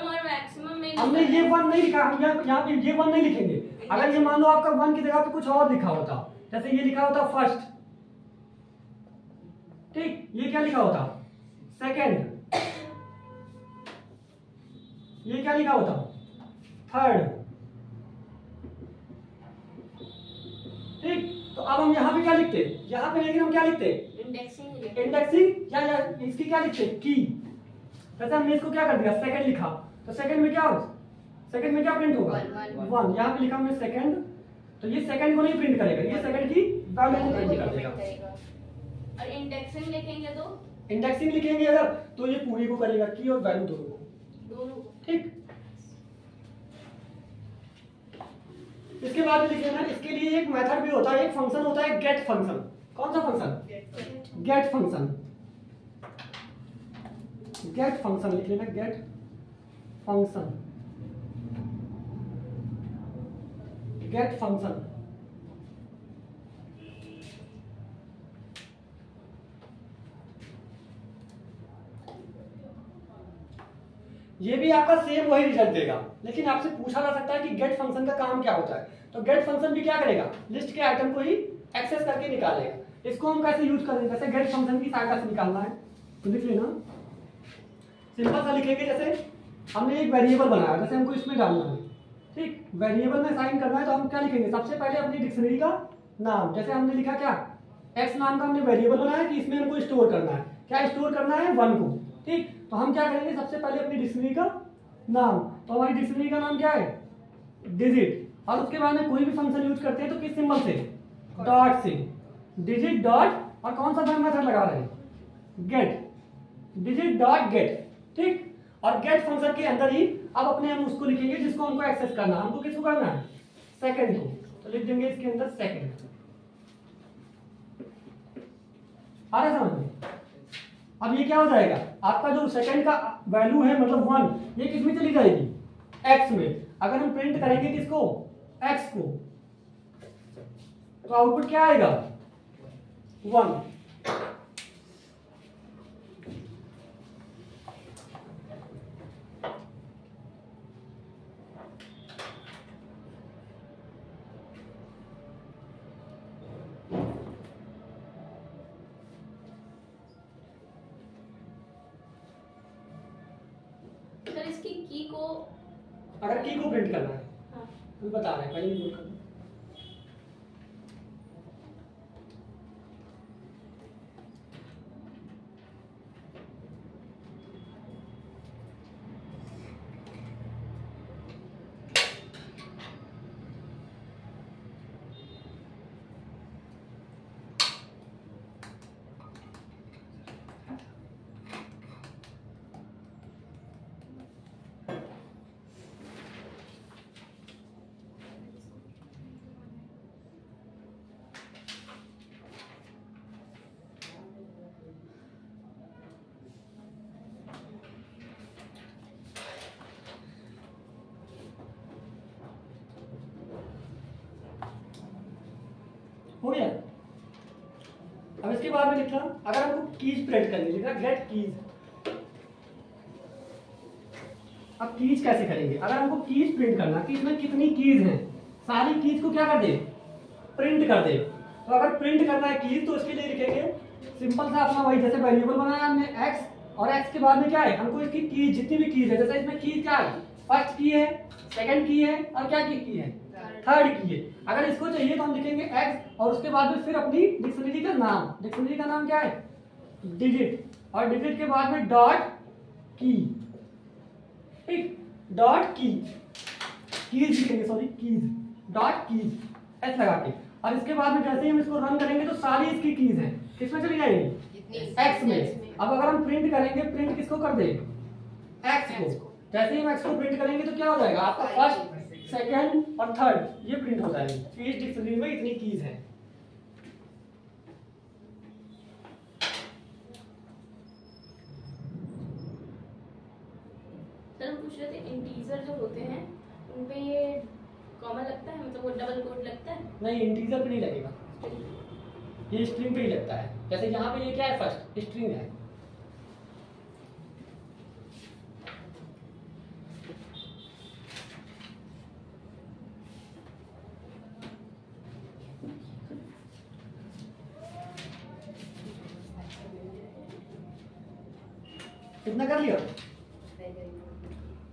हमने ये 1 नहीं लिखा, हम यहाँ पे ये 1 नहीं लिखेंगे। अगर ये मान लो आपका 1 की जगह पे कुछ और लिखा होता, जैसे ये लिखा होता फर्स्ट, ठीक, ये क्या लिखा होता सेकंड, ये क्या लिखा होता थर्ड। ठीक, तो अब हम यहाँ पे क्या लिखते, यहाँ पे लेकिन हम क्या लिखते, इंडेक्सिंग या इसकी क्या लिखते, की। जैसे हमने इसको क्या कर दिया, सेकंड लिखा, तो सेकंड में क्या हो, सेकंड में क्या प्रिंट होगा 1, यहाँ पे लिखा हमने सेकंड, तो ये सेकंड को नहीं प्रिंट करेगा, ये सेकंड की वैल्यू को प्रिंट कर देगा। और इंडेक्सिंग लिखेंगे तो, इंडेक्सिंग लिखेंगे अगर, तो ये पूरी को करेगा, की और वैल्यू दोनों को। ठीक, इसके बाद में लिख लेना, इसके लिए एक मेथड भी होता है, एक फंक्शन होता है गेट फंक्शन। कौन सा function, get function, get function लिख लेना, गेट फंक्शन, गेट फंक्शन। ये भी आपका सेम वही रिजल्ट देगा, लेकिन आपसे पूछा जा सकता है कि गेट फंक्शन का काम क्या होता है। तो गेट फंक्शन भी क्या करेगा, लिस्ट के आइटम को ही एक्सेस करके निकालेगा। इसको हम कैसे यूज करेंगे, जैसे गेट फंक्शन की सहायता से निकालना है तो लिख लेना, सिंपल सा लिखेंगे। जैसे हमने एक वेरिएबल बनाया, जैसे हमको इसमें डालना है, ठीक, वेरिएबल में साइन करना है, तो हम क्या लिखेंगे, सबसे पहले अपनी डिक्शनरी का नाम। जैसे हमने लिखा क्या, एक्स नाम का हमने वेरिएबल बनाया कि इसमें हमको स्टोर करना है, क्या स्टोर करना है 1 को। ठीक, तो हम क्या करेंगे, सबसे पहले अपनी डिक्शनरी का नाम, तो हमारी डिक्शनरी का नाम क्या है, डिजिट, और उसके बाद में कोई भी फंक्शन यूज करते हैं तो किस सिंबल से, डॉट से, डिजिट डॉट, और कौन सा मेथड लगा रहे हैं, गेट, डिजिट डॉट गेट। ठीक, और गेट फंक्शन के अंदर ही अब अपने हम उसको लिखेंगे जिसको हमको एक्सेस करना है। हमको किसको करना है, सेकंड को, तो लिख देंगे इसके अंदर सेकंड। आ रहा समझ में। अब ये क्या हो जाएगा, आपका जो सेकंड का वैल्यू है मतलब 1, ये किस में चली जाएगी, एक्स में। अगर हम प्रिंट करेंगे किसको, एक्स को, तो आउटपुट क्या आएगा 1। इसकी की को, अगर की को प्रिंट करना है, हाँ, हम बता रहे हैं, पहले नोट करना। हो गया। अब इसके बाद में लिखना, अगर हमको कीज प्रिंट करनी, लिखना गेट कीज। अब कीज कैसे करेंगे, अगर हमको कीज प्रिंट करना कि इसमें कितनी कीज हैं, सारी कीज को क्या कर दे, प्रिंट कर दे। तो अगर प्रिंट करना है कीज, तो इसके लिए लिखेंगे सिंपल सा अपना वही, जैसे वेरिएबल बनाया हमने एक्स, और एक्स के बाद में क्या है, हमको इसकी कीज, जितनी भी कीज है, जैसे इसमें कीज क्या है, फर्स्ट की है, सेकंड की है और क्या की है, थर्ड की है। अगर इसको चाहिए तो हम लिखेंगे x और उसके बाद में फिर अपनी डिक्शनरी का नाम, डिक्शनरी का नाम क्या है, डिजिट, और डिजिट के बाद में डॉट की, ठीक, डॉट कीज लिखेंगे, sorry keys, dot keys S लगा के। और इसके बाद में जैसे ही हम इसको रन करेंगे तो सारी इसकी कीज हैं किसमें चली जाएंगी, एक्स में। अब अगर हम प्रिंट करेंगे, प्रिंट किसको कर देंगे, एक्स को। जैसे ही हम एक्स को प्रिंट करेंगे तो क्या हो जाएगा आपका फर्स्ट, सेकंड और थर्ड ये प्रिंट हो जाएंगे। इस डिक्शनरी में इतनी कीज है। सर पूछ रहे थे इंटीजर जो होते हैं उन पे ये कॉमन लगता है, मतलब वो डबल कोड लगता है? नहीं, इंटीजर पे नहीं लगेगा, ये स्ट्रिंग पे ही लगता है। जैसे यहाँ पे ये क्या है, फर्स्ट स्ट्रिंग है। कितना कर लिया?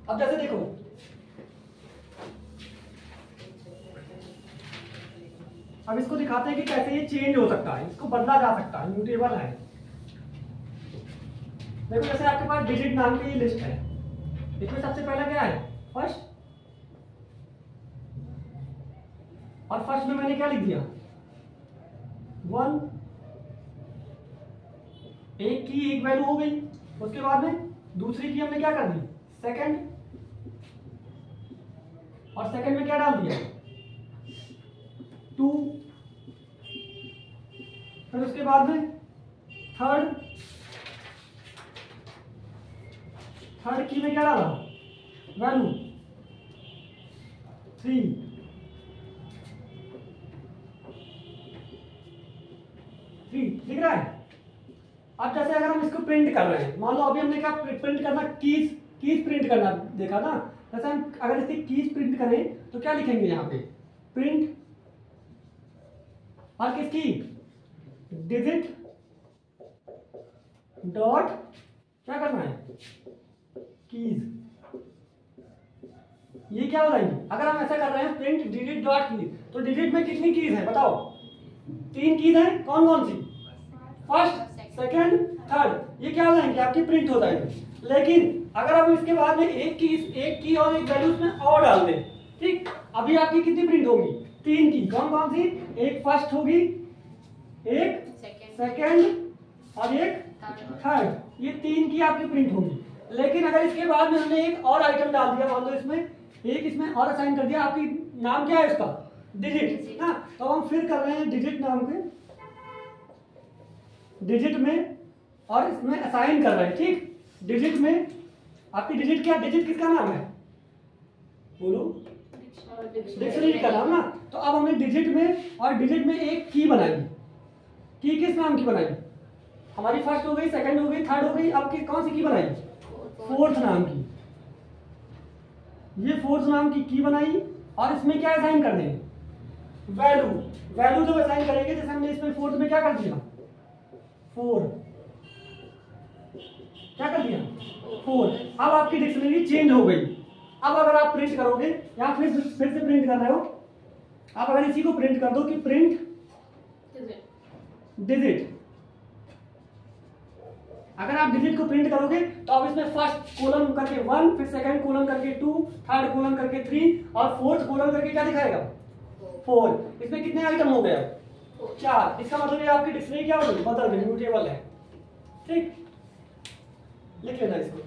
अब जैसे देखो, अब इसको दिखाते हैं कि कैसे ये चेंज हो सकता है, इसको बदला जा सकता है, म्यूटेबल है। देखो जैसे आपके पास डिजिट नाम की लिस्ट है, इसमें सबसे पहला क्या है, फर्स्ट, और फर्स्ट में मैंने क्या लिख दिया, 1, एक की एक वैल्यू हो गई। उसके बाद में दूसरी की हमने क्या कर दी, सेकंड, और सेकंड में क्या डाल दिया, 2, फिर उसके बाद में थर्ड, थर्ड की में क्या डाला, वैल्यू 3, दिख रहा है। अब जैसे अगर हम इसको प्रिंट कर रहे हैं, मान लो अभी हमने क्या प्रिंट करना, कीज प्रिंट करना देखा ना। जैसे हम अगर इसकी कीज प्रिंट करें तो क्या लिखेंगे यहाँ पे, प्रिंट, और किसकी, डिजिट डॉट क्या करना है, कीज। ये क्या हो जाएंगे, अगर हम ऐसा कर रहे हैं प्रिंट डिजिट डॉट कीज, तो डिजिट में कितनी कीज है बताओ, 3 कीज है। कौन कौन सी, फर्स्ट, सेकंड, थर्ड, ये क्या हो जाएंगे आपकी, प्रिंट हो जाएंगे। लेकिन अगर हम इसके बाद में एक की और एक वैल्यू उसमें और डाल दें, ठीक, अभी आपकी कितनी प्रिंट होगी, 3 की। कौन कौन सी, एक फर्स्ट होगी, एक सेकंड और एक थर्ड, ये 3 की आपकी प्रिंट होगी। लेकिन अगर इसके बाद में हमने एक और आइटम डाल दिया, मान लो इसमें एक, इसमें और असाइन कर दिया, आपकी नाम क्या है इसका, डिजिट ना, तो हम फिर कर रहे हैं डिजिट नाम के, डिजिट में, और इसमें असाइन कर रहे हैं, ठीक। डिजिट में आपकी डिजिट क्या, डिजिट किसका नाम है, बोलो, डिक्शनरी का नाम ना। तो अब हमने डिजिट में, और डिजिट में एक की बनाई, की किस नाम की बनाई, हमारी फर्स्ट हो गई, सेकंड हो गई, थर्ड हो गई, अब की कौन सी की बनाई, फोर्थ नाम की। ये फोर्थ नाम की बनाई, और इसमें क्या असाइन कर देंगे, वैल्यू। वैल्यू जब असाइन करेंगे, जैसे हमने इसमें फोर्थ में क्या कर दिया, 4, क्या कर दिया, 4। अब आपकी डिक्शनरी चेंज हो गई। अब अगर आप प्रिंट करोगे, या फिर से प्रिंट कर रहे हो, आप अगर इसी को प्रिंट कर दो कि प्रिंट डिजिट, अगर आप डिजिट को प्रिंट करोगे तो अब इसमें फर्स्ट कोलन करके 1, फिर सेकंड कोलन करके 2, थर्ड कोलन करके 3, और फोर्थ कोलन करके क्या दिखाएगा, 4। इसमें कितने आइटम हो गए, 4। इसका मतलब ये आपकी डिक्शनरी क्या हो गई, बदल गई, म्यूटेबल है, ठीक। लिख लेना इसको।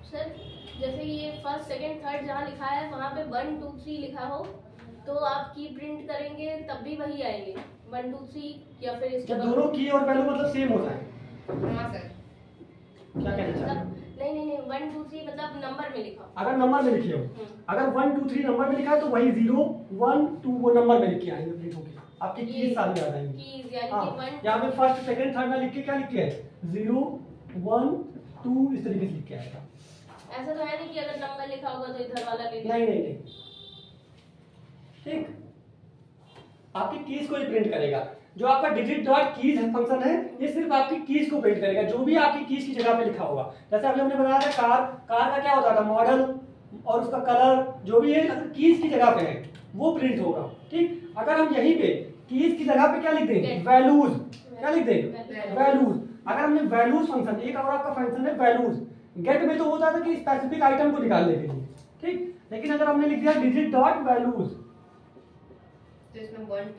सर जैसे ये फर्स्ट सेकंड थर्ड जहाँ लिखा है वहाँ पे 1 2 3 लिखा हो तो आप की प्रिंट करेंगे तब भी वही आएंगे 1 2 3, या फिर जब दोनों की और वैल्यू मतलब सेम हो जाए। हाँ सर, क्या कहना चाहते हैं, नहीं 1 2 3 मतलब नंबर में लिखा, अगर नंबर में लिखे हो, अगर 1 2 3 नंबर में लिखा है तो वही 0 1 2 वो नंबर में लिख के आएंगे प्रिंट होके। आपकी कीज सारी आ जाएंगी। कीज यानी हाँ, कि 1 यहाँ पे फर्स्ट सेकंड थर्ड में लिख के क्या लिख के है 0 1 2 इस तरीके से लिख के आएगा। ऐसा तो है नहीं कि अगर नंबर लिखा होगा तो इधर वाला ले नहीं नहीं नहीं, ठीक, आपकी कीज को ही प्रिंट करेगा। जो आपका डिजिट डॉट कीज फंक्शन है ये सिर्फ आपकी कीज को प्रिंट करेगा, जो भी आपकी कीज की जगह पे लिखा होगा। जैसे अभी हमने बताया था कार का क्या होता था मॉडल और उसका कलर जो भी है अगर कीज की जगह पे है वो प्रिंट होगा। ठीक, अगर हम यहीं पे कीज की जगह पे क्या लिख देंगे वैल्यूज, क्या लिख देंगे वैल्यूज। अगर हमने वैल्यूज फंक्शन, एक और आपका फंक्शन है वैल्यूज, गेट में तो होता था कि स्पेसिफिक आइटम को निकालने के लिए, ठीक, लेकिन अगर हमने लिख दिया डिजिट डॉट वैल्यूज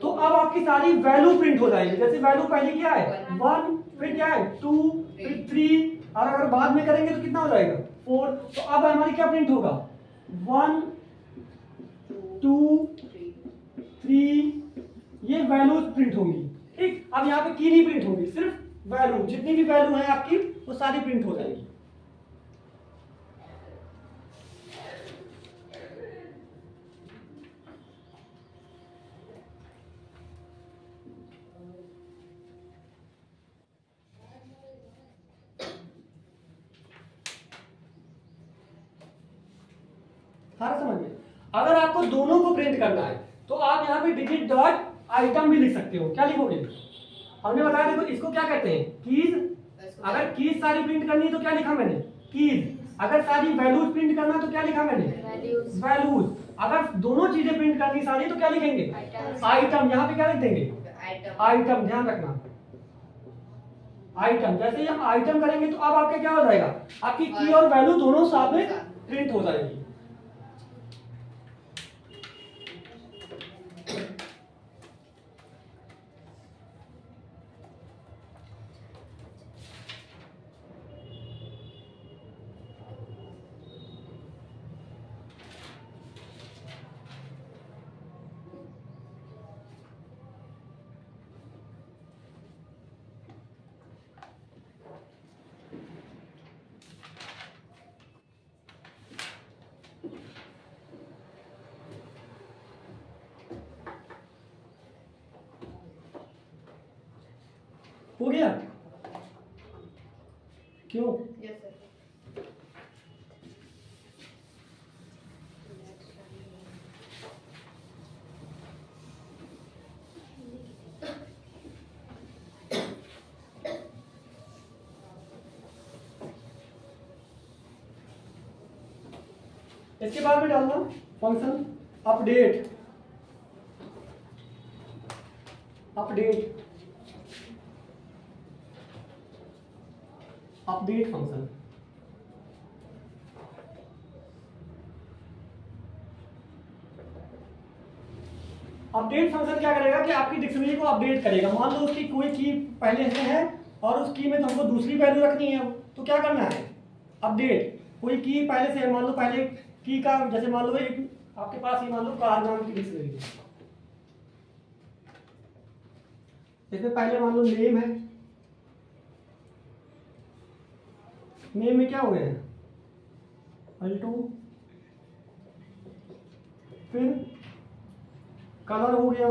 तो अब आपकी सारी वैल्यू प्रिंट हो जाएगी। जैसे वैल्यू पहले क्या है 1, फिर क्या है 2, फिर 3 और अगर बाद में करेंगे तो कितना हो जाएगा 4। तो अब हमारी क्या प्रिंट होगा 1 2 3, ये वैल्यूज प्रिंट होंगी। ठीक, अब यहाँ पे की नहीं प्रिंट होगी, सिर्फ वैल्यू, जितनी भी वैल्यू है आपकी वो सारी प्रिंट हो जाएगी। सारा समझ में। अगर आपको दोनों को प्रिंट करना है तो आप यहाँ पे डिजिट डॉट आइटम भी लिख सकते हो। क्या लिखोगे, हमने बताया देखो इसको क्या कहते हैं कीज। अगर कीज सारी प्रिंट करनी है तो क्या लिखा मैंने कीज। अगर सारी वैल्यूज प्रिंट करना तो क्या लिखा मैंने वैल्यूज। अगर दोनों चीजें प्रिंट करनी सारी तो क्या लिखेंगे आइटम। यहाँ पे क्या लिख देंगे आइटम। ध्यान रखना आइटम। जैसे ही हम आइटम करेंगे तो अब आपका क्या हो जाएगा आपकी की और वैल्यू दोनों साथ में प्रिंट हो जाएगी। हो गया क्यों? Yes sir. इसके बाद में डालना function update. Update update function. Update function क्या करेगा कि आपकी डिक्शनरी को अपडेट करेगा। मान लो उसकी कोई की पहले से है और उस की में तुमको दूसरी वैल्यू रखनी है तो क्या करना है अपडेट। कोई की पहले से है, मान लो पहले की का जैसे मान लो एक आपके पास ही मान लो कार नाम की डिक्शनरी है, इसमें पहले मान लो नेम है, नेम में क्या हो गया अल्टो, फिर कलर हो गया,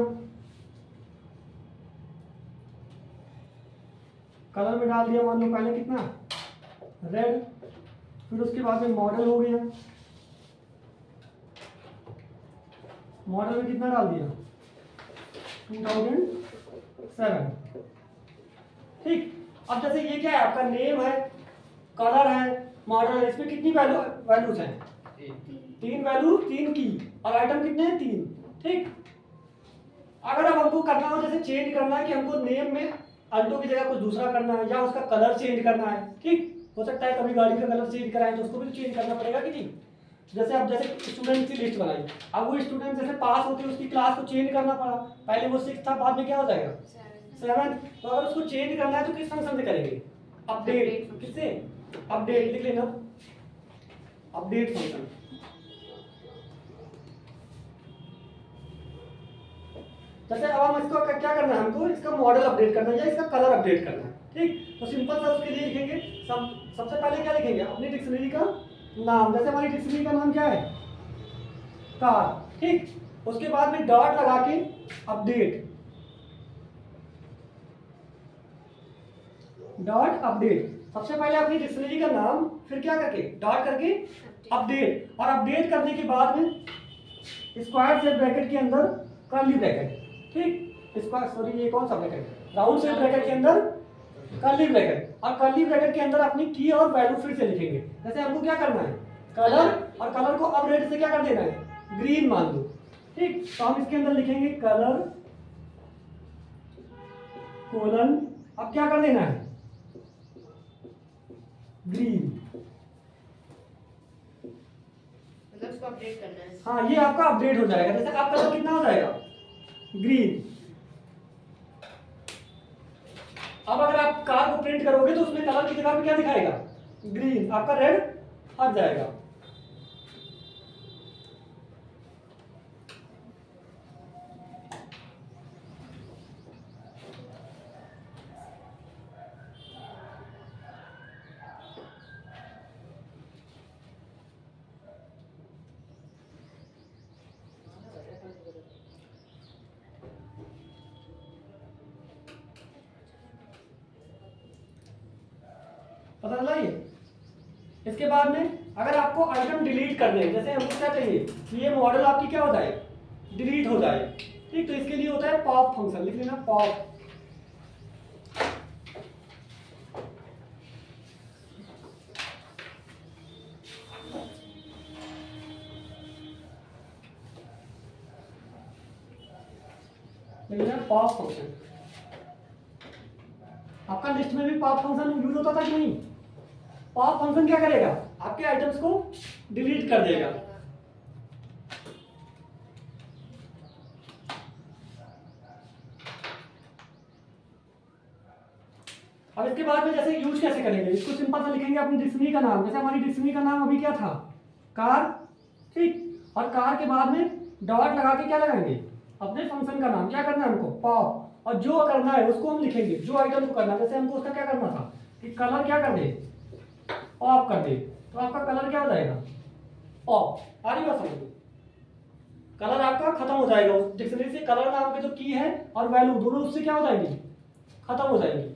कलर में डाल दिया मान लो पहले कितना रेड, फिर उसके बाद में मॉडल हो गया, मॉडल में कितना डाल दिया 2007। ठीक, अब जैसे ये क्या है आपका नेम है, कलर है, मॉडल है, इसमें कितनी वैल्यूज हैं 3 वैल्यू 3 की और आइटम कितने हैं 3। ठीक, अगर अब हमको करना हो जैसे चेंज करना है कि हमको नेम में अल्टो की जगह कुछ दूसरा करना है या उसका कलर चेंज करना है, ठीक, हो सकता है कभी गाड़ी का कलर चेंज कराएं तो उसको भी चेंज करना पड़ेगा कि नहीं। जैसे अब जैसे स्टूडेंट की लिस्ट बनाई, अब वो स्टूडेंट जैसे पास होते उसकी क्लास को चेंज करना पड़ा, पहले वो 6 था बाद में क्या हो जाएगा 7। तो अगर उसको चेंज करना है तो किस फंक्शन से करेंगे अपडेट। किससे अपडेट लिख लेना अपडेट फंक्शन। जैसे अब हम इसको क्या करना है हमको इसका मॉडल अपडेट करना है या इसका कलर अपडेट करना है। ठीक, तो सिंपल सा उसके लिए लिखेंगे सबसे पहले क्या लिखेंगे अपनी डिक्शनरी का नाम। जैसे हमारी डिक्शनरी का नाम क्या है कार। ठीक, उसके बाद में डॉट लगा के अपडेट, डॉट अपडेट। सबसे पहले अपनी डिक्शनरी का नाम, फिर क्या करके डॉट करके अपडेट, और अपडेट करने के बाद में स्क्वायर शेप ब्रैकेट के अंदर कर्ली ब्रैकेट, ठीक, स्क्वायर सॉरी ये कौन सा ब्रैकेट, राउंड शेप ब्रैकेट के अंदर कर्ली ब्रैकेट, और कर्ली ब्रैकेट के अंदर अपनी की और वैल्यू फिर से लिखेंगे। जैसे हमको क्या करना है, कलर, और कलर को अब रेड से क्या कर देना है, ग्रीन मान लो, ठीक। तो हम इसके अंदर लिखेंगे कलर कोलन, अब क्या कर देना है, ग्रीन, मतलब उसको अपडेट करना है। हाँ ये आपका अपडेट हो जाएगा। जैसे आपका कलर कितना हो जाएगा, ग्रीन। अब अगर आप कार को प्रिंट करोगे तो उसमें कलर की जगह पे क्या दिखाएगा, ग्रीन, आपका रेड हट जाएगा। पता चला ये। इसके बाद में अगर आपको आइटम डिलीट करने हैं, जैसे हमको क्या चाहिए कि ये मॉडल आपकी क्या हो जाए, डिलीट हो जाए, ठीक। तो इसके लिए होता है पॉप फंक्शन, लिख लेना पॉप। लिख लेना पॉप फंक्शन। आपका लिस्ट में भी पॉप फंक्शन यूज होता था कि नहीं। पॉप फंक्शन क्या करेगा, आपके आइटम्स को डिलीट कर देगा। अब इसके बाद में जैसे यूज कैसे करेंगे, इसको सिंपल सा लिखेंगे अपनी डिक्शनरी का नाम। जैसे हमारी डिक्शनरी का नाम अभी क्या था, कार, ठीक। और कार के बाद में डॉट लगा के क्या लगाएंगे, अपने फंक्शन का नाम। क्या करना है हमको, पॉप, और जो करना है उसको हम लिखेंगे, जो आइटम को करना है। जैसे हमको उसका क्या करना था कि कलर क्या कर दे, पॉप कर दे, तो आपका कलर क्या हो जाएगा, पॉप। आ रही बात समझ में, कलर आपका खत्म हो जाएगा उस डिक्शनरी से। कलर नाम के जो की है और वैल्यू दोनों उससे क्या हो जाएंगी, खत्म हो जाएंगी।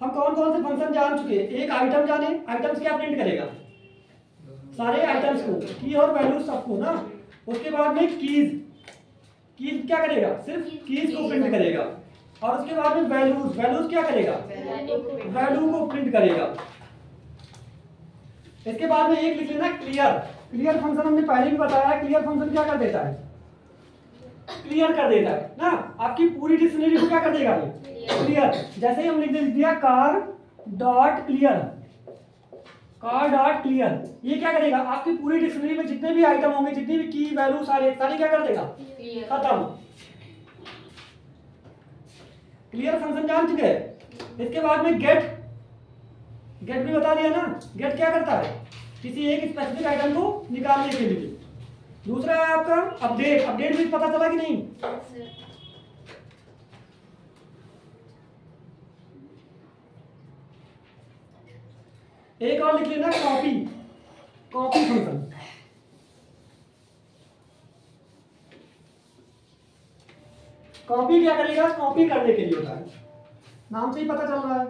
हम कौन कौन से फंक्शन जान चुके हैं, एक आइटम जाने, आइटम्स क्या प्रिंट करेगा, सारे आइटम्स को, की और वैल्यू सबको ना। उसके बाद में कीज, कीज क्या करेगा, सिर्फ कीज को प्रिंट करेगा। और उसके बाद में वैल्यूज, वैल्यूज क्या करेगा, वैल्यू को प्रिंट करेगा। इसके बाद में एक लिख लेना क्लियर। क्लियर फंक्शन हमने पहले भी बताया, क्लियर फंक्शन क्या कर देता है, क्लियर कर देता है ना, आपकी पूरी डिक्शनरी को क्या कर देगा, क्लियर। जैसे ही हम लिख दिया car dot clear, car dot clear, ये क्या करेगा, आपकी पूरी डिक्शनरी में जितने भी आइटम होंगे, जितनी भी की वैल्यू सारे क्या कर देगा, खत्म। क्लियर फंक्शन जान चुके हैं। इसके बाद में गेट, गेट भी बता दिया ना। गेट क्या करता है, किसी एक स्पेसिफिक आइटम को निकालने के लिए। दूसरा है आपका अपडेट। अपडेट भी पता चला कि नहीं, एक और लिख लेना कॉपी, कॉपी फंक्शन। कॉपी क्या करेगा, कॉपी करने के लिए होता है, नाम से ही पता चल रहा है।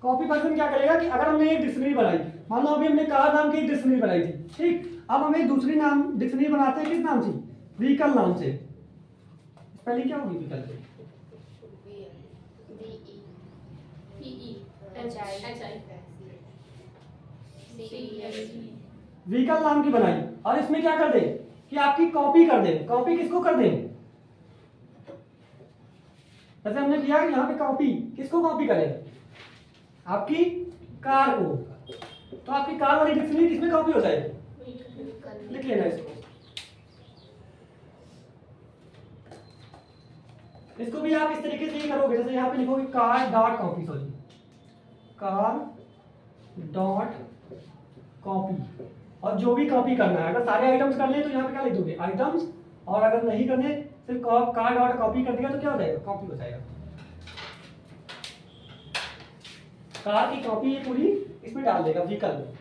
कॉपी फंक्शन क्या करेगा कि अगर हमने एक डिक्शनरी बनाई, मान लो अभी हमने कार नाम की एक डिक्शनरी बनाई थी, ठीक। अब हम एक दूसरी नाम डिक्शनरी बनाते हैं, किस नाम से, व्हीकल नाम से। पहले क्या होगी व्हीकल से, व्हीकल नाम की बनाई, और इसमें क्या कर दे कि आपकी कॉपी कर दे। कॉपी किसको कर दे, जैसे हमने किया यहाँ पे कॉपी, किसको कॉपी करें, आपकी कार को। तो आपकी कार वाली डिक्शनरी किसमें कॉपी हो जाएगी, लिख लेना इसको। इसको भी आप इस तरीके से ही करोगे, जैसे यहाँ पे लिखोगे car dot copy, sorry car dot copy, और जो भी कॉपी करना है, अगर सारे आइटम्स करने हैं तो यहाँ पे क्या लिख दोगे, आइटम्स, और अगर नहीं करने सिर्फ कार डॉट कॉपी कर दिया तो क्या हो जाएगा, कॉपी हो जाएगा। कार की कॉपी ये पूरी इसमें डाल देगा व्हीकल में।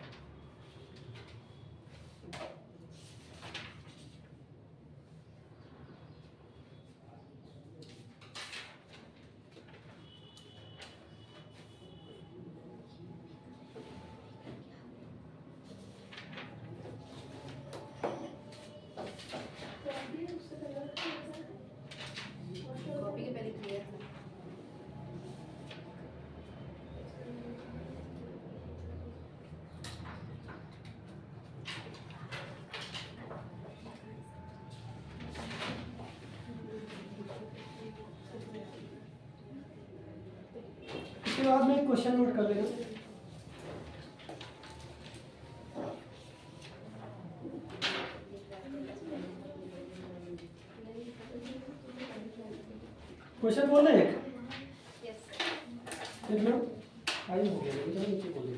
उसके बाद में क्वेश्चन नोट कर लेना। क्वेश्चन बोल रहे हैं एक मिनट, आई हो गया, नीचे बोलिए।